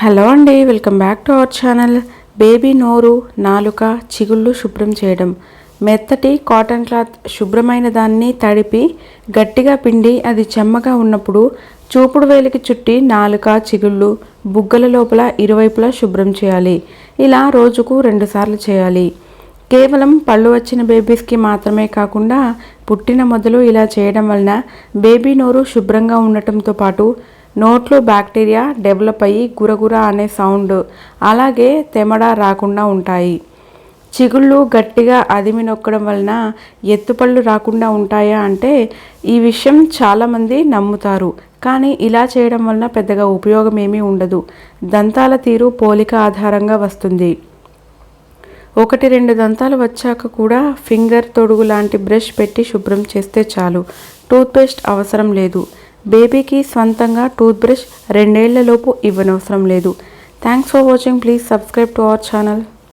Hello అండి, welcome back to our channel. Baby నోరు, నాలుక, చిగుళ్ళు శుభ్రం చేయడం. మెత్తటి కాటన్ క్లాత్ శుభ్రమైన దాన్ని తడిపి గట్టిగా పిండి అది చెమ్మగా ఉన్నప్పుడు చూపుడు వేలికి చుట్టి నాలుక, చిగుళ్ళు, బుగ్గల లోపల ఇరువైపులా శుభ్రం చేయాలి. ఇలా రోజుకు 2 సార్లు చేయాలి. కేవలం పళ్ళు వచ్చిన బేబీస్కి మాత్రమే కాకుండా పుట్టిన మొదలు ఇలా చేయడం వలన బేబీ నోరు శుభ్రంగా ఉండటంతో పాటు నోట్లో బ్యాక్టీరియా డెవలప్ అయ్యి గురగుర అనే సౌండ్, అలాగే తెమడ రాకుండా ఉంటాయి. చిగుళ్ళు గట్టిగా అదిమి నొక్కడం వలన ఎత్తుపళ్ళు రాకుండా ఉంటాయా అంటే ఈ విషయం చాలామంది నమ్ముతారు. కానీ ఇలా చేయడం వలన పెద్దగా ఉపయోగం ఏమీ ఉండదు. దంతాల తీరు పోలిక ఆధారంగా వస్తుంది. 1-2 దంతాలు వచ్చాక కూడా ఫింగర్ తొడుగు లాంటి బ్రష్ పెట్టి శుభ్రం చేస్తే చాలు. టూత్పేస్ట్ అవసరం లేదు. బేబీకి స్వంతంగా టూత్ బ్రష్ 2 ఏళ్లలోపు ఇవ్వనవసరం లేదు. Thanks for watching. Please subscribe to our channel.